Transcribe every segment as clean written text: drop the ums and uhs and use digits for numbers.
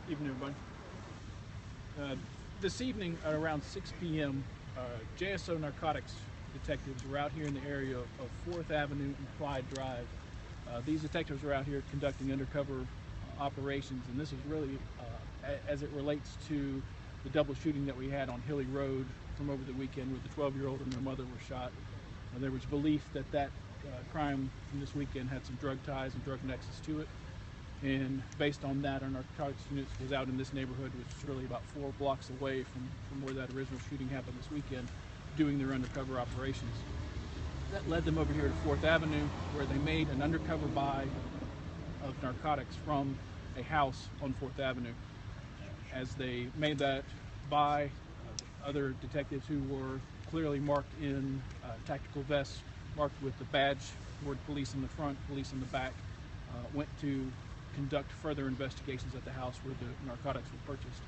Evening, everybody. This evening at around 6 p.m., JSO narcotics detectives were out here in the area of 4th Avenue and Clyde Drive. These detectives were out here conducting undercover operations, and this is really as it relates to the double shooting that we had on Hilly Road from over the weekend where the 12-year-old and their mother were shot. There was belief that crime from this weekend had some drug ties and drug nexus to it. And based on that, our narcotics unit was out in this neighborhood, which is really about 4 blocks away from where that original shooting happened this weekend, doing their undercover operations. That led them over here to 4th Avenue, where they made an undercover buy of narcotics from a house on 4th Avenue. As they made that buy, other detectives who were clearly marked in tactical vests, marked with the badge, word police in the front, police in the back, went to conduct further investigations at the house where the narcotics were purchased.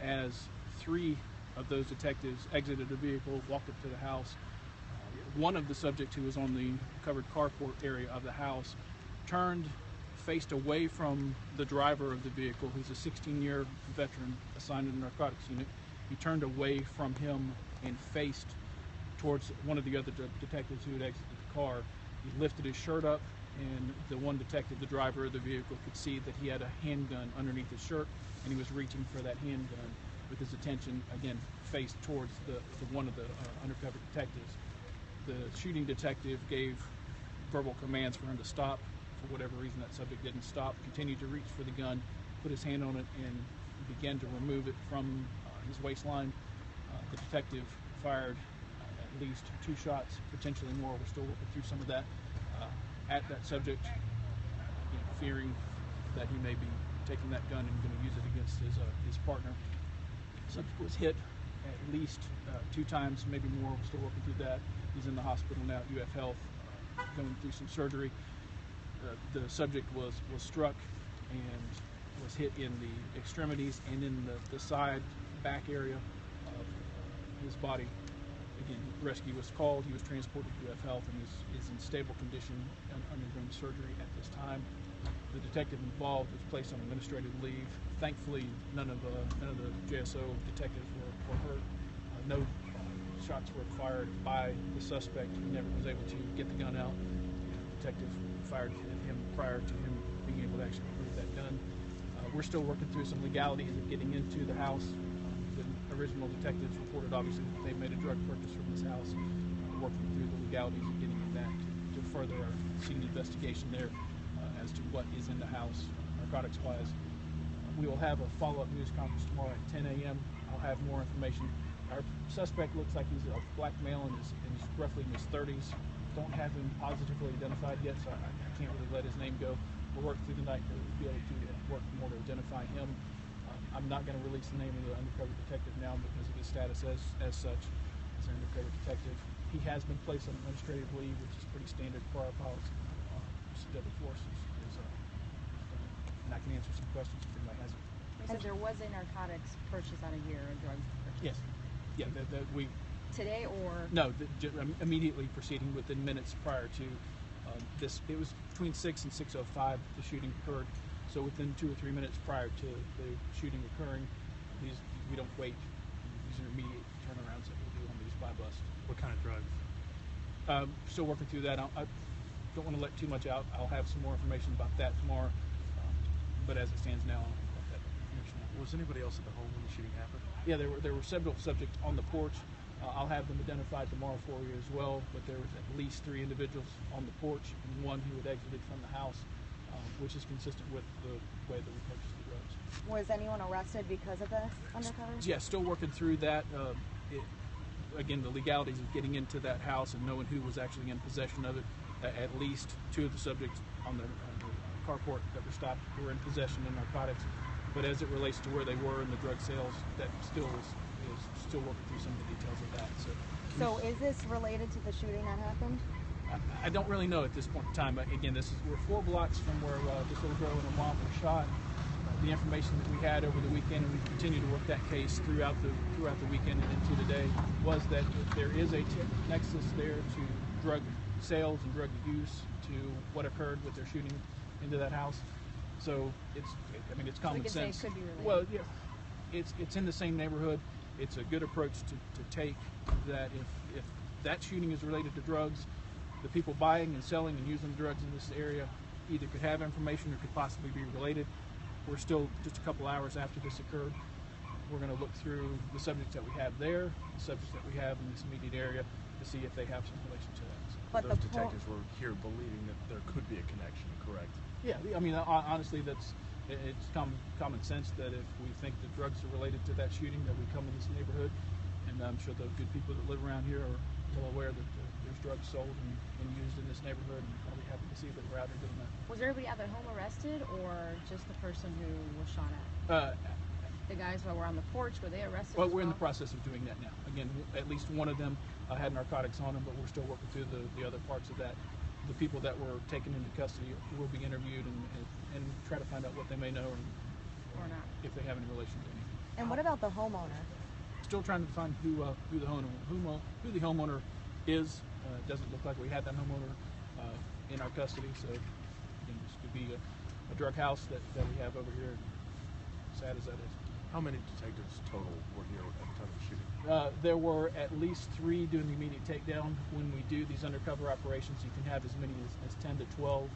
As 3 of those detectives exited the vehicle, walked up to the house, one of the subjects who was on the covered carport area of the house turned, faced away from the driver of the vehicle, who's a 16-year veteran assigned to the narcotics unit. He turned away from him and faced towards one of the other detectives who had exited the car. He lifted his shirt up, and the one detective, the driver of the vehicle, could see that he had a handgun underneath his shirt, and he was reaching for that handgun with his attention, again, faced towards the one of the undercover detectives. The shooting detective gave verbal commands for him to stop. For whatever reason, that subject didn't stop, continued to reach for the gun, put his hand on it, and began to remove it from his waistline. The detective fired at least 2 shots, potentially more. We're still working through some of that. At that subject, fearing that he may be taking that gun and going to use it against his partner. The subject was hit at least 2 times, maybe more. We're still working through that. He's in the hospital now at UF Health, going through some surgery. The subject was struck and was hit in the extremities and in the side back area of his body. Again, rescue was called. He was transported to UF Health and is in stable condition and undergoing surgery at this time. The detective involved was placed on administrative leave. Thankfully, none of the JSO detectives were hurt. No shots were fired by the suspect. He never was able to get the gun out. The detective fired at him prior to him being able to actually remove that gun. We're still working through some legalities of getting into the house. The original detectives reported, obviously, that they made a drug purchase from this house. Working through the legalities of getting in that to further our scene investigation there as to what is in the house, narcotics-wise. We will have a follow-up news conference tomorrow at 10 a.m. I'll have more information. Our suspect looks like he's a black male and is roughly in his 30s. Don't have him positively identified yet, so I can't really let his name go. We'll work through the night to be able to work more to identify him. I'm not going to release the name of the undercover detective now because of his status as such, as an undercover detective. He has been placed on administrative leave, which is pretty standard for our policy. Deadly force is and I can answer some questions if anybody has it. So there was a narcotics purchase out of here, a drug purchase? Yes. Yeah, we... Today or? No, immediately proceeding within minutes prior to this. It was between 6 and 6:05 the shooting occurred. So within 2 or 3 minutes prior to the shooting occurring, we don't wait. These are immediate turnarounds that we do on these buy busts. What kind of drugs? Still working through that. I don't want to let too much out. I'll have some more information about that tomorrow. But as it stands now, I'll let that information out. Was anybody else at the home when the shooting happened? Yeah, there were several subjects on the porch. I'll have them identified tomorrow for you as well. But there was at least 3 individuals on the porch and 1 who had exited from the house, which is consistent with the way that we purchased the drugs. Was anyone arrested because of this undercover? Yeah, still working through that. Again, the legalities of getting into that house and knowing who was actually in possession of it. At least 2 of the subjects on the carport that were stopped were in possession of narcotics. But as it relates to where they were in the drug sales, that still is still working through some of the details of that. So is this related to the shooting that happened? I don't really know at this point in time. Again, we're 4 blocks from where this little girl and her mom were shot. The information that we had over the weekend, and we continue to work that case throughout the weekend and into today, was that there is a nexus there to drug sales and drug use to what occurred with their shooting into that house. So it's common So we sense. can say it could be related. Well, yeah, it's in the same neighborhood. It's a good approach to take, that if that shooting is related to drugs, the people buying and selling and using drugs in this area either could have information or could possibly be related. We're still just a couple hours after this occurred. We're going to look through the subjects that we have there, the subjects that we have in this immediate area, to see if they have some relation to that. But those detectives were here believing that there could be a connection, correct? Yeah, I mean, honestly, it's common sense that if we think that drugs are related to that shooting, that we come in this neighborhood, and I'm sure the good people that live around here are well aware that there's drugs sold and used in this neighborhood, and probably happy to see that we're out here doing that. Was everybody at the home arrested, or just the person who was shot at? The guys that were on the porch, were they arrested? Well, we're in the process of doing that now. Again, at least one of them had narcotics on them, but we're still working through the other parts of that. The people that were taken into custody will be interviewed and try to find out what they may know Or not. if they have any relation to anything. And what about the homeowner? Still trying to find who the homeowner is. It doesn't look like we had that homeowner in our custody, so again, this could be a drug house that we have over here. Sad as that is. How many detectives total were here at the time of the shooting? There were at least 3 doing the immediate takedown. When we do these undercover operations, you can have as many as 10 to 12.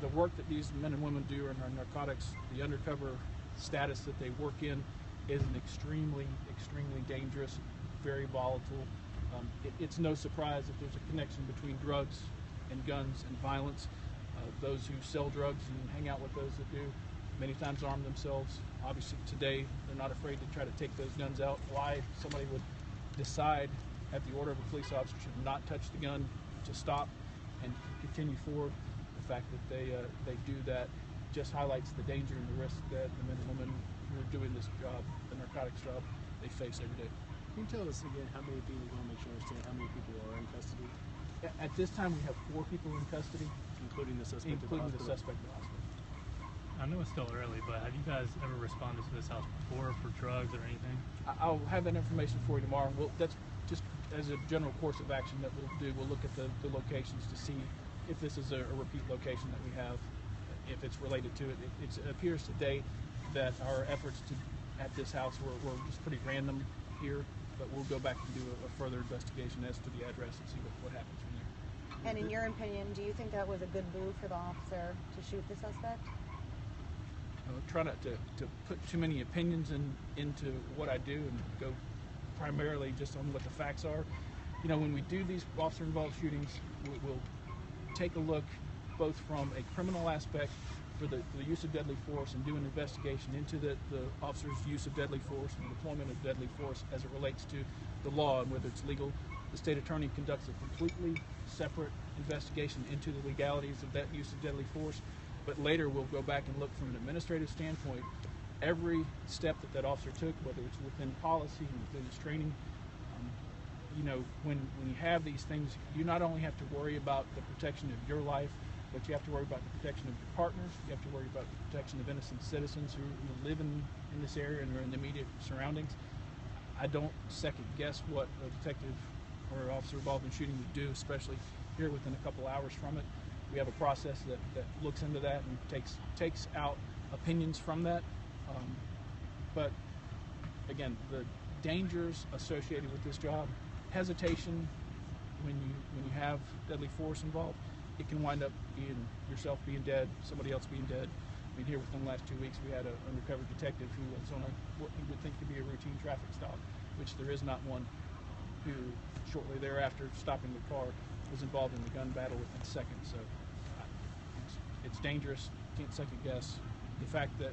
The work that these men and women do in our narcotics, the undercover status that they work in, is an extremely dangerous, very volatile. It's no surprise if there's a connection between drugs and guns and violence. Those who sell drugs and hang out with those that do many times arm themselves. Obviously today they're not afraid to try to take those guns out. Why somebody would decide at the order of a police officer to not touch the gun, to stop and continue forward, the fact that they do that just highlights the danger and the risk that the men and women who are doing this job, the narcotics job, they face every day. Can you tell us again how many people, we want to make sure I understand how many people are in custody? At this time we have 4 people in custody, Including the suspect including at the the hospital? suspect at the hospital. I know it's still early, but have you guys ever responded to this house before for drugs or anything? I'll have that information for you tomorrow. That's just as a general course of action that we'll do. We'll look at the locations to see if this is a repeat location that we have, if it's related to it. It appears today that our efforts at this house were just pretty random here, but we'll go back and do a further investigation as to the address and see what happens from there. And in your opinion, do you think that was a good move for the officer to shoot the suspect? Try not to put too many opinions into what I do and go primarily just on what the facts are. You know, when we do these officer-involved shootings, we'll take a look both from a criminal aspect for the use of deadly force and do an investigation into the officer's use of deadly force and deployment of deadly force as it relates to the law and whether it's legal. The state attorney conducts a completely separate investigation into the legalities of that use of deadly force. But later we'll go back and look from an administrative standpoint, every step that officer took, whether it's within policy and within his training. You know, when you have these things, you not only have to worry about the protection of your life, but you have to worry about the protection of your partners. You have to worry about the protection of innocent citizens who live in this area and are in the immediate surroundings. I don't second guess what a detective or officer involved in shooting would do, especially here within a couple hours from it. We have a process that looks into that and takes out opinions from that. But again, the dangers associated with this job, hesitation when you have deadly force involved, it can wind up being yourself being dead, somebody else being dead. I mean, here within the last 2 weeks, we had an undercover detective who was on what you would think to be a routine traffic stop, which there is not one, who shortly thereafter, stopping the car, was involved in the gun battle within seconds. So it's dangerous. Can't second guess. The fact that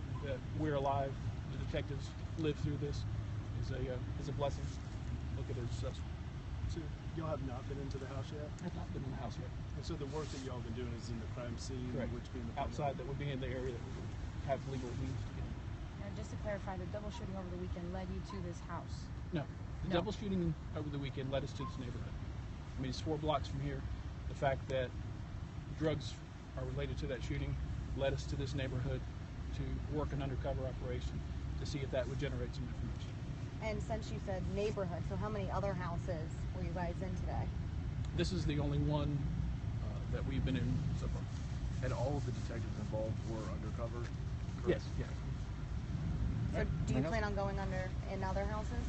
we're alive, the detectives lived through this, is a blessing. Look at it as such. So y'all have not been into the house yet? I've not been in the house yet. And so the work that y'all been doing is in the crime scene, Correct. which being the Outside, that would be in the area that we would have legal means to get in. And just to clarify, the double shooting over the weekend led you to this house? No. The No. double shooting over the weekend led us to this neighborhood. I mean, it's 4 blocks from here. The fact that drugs are related to that shooting led us to this neighborhood to work an undercover operation to see if that would generate some information. And since you said neighborhood, so how many other houses were you guys in today? This is the only one that we've been in so far. And all of the detectives involved were undercover? Yes, Correct? yeah. So do you plan on going in other houses?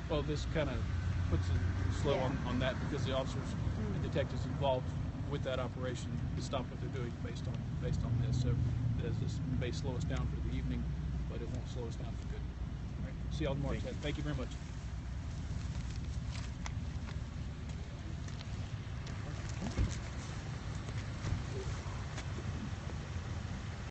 Well, this kind of puts it slow Yeah. on that because the officers and detectives involved with that operation stop what they're doing based on this. So this may slow us down for the evening, but it won't slow us down for good. All right. See y'all tomorrow, Ted. Thank you very much.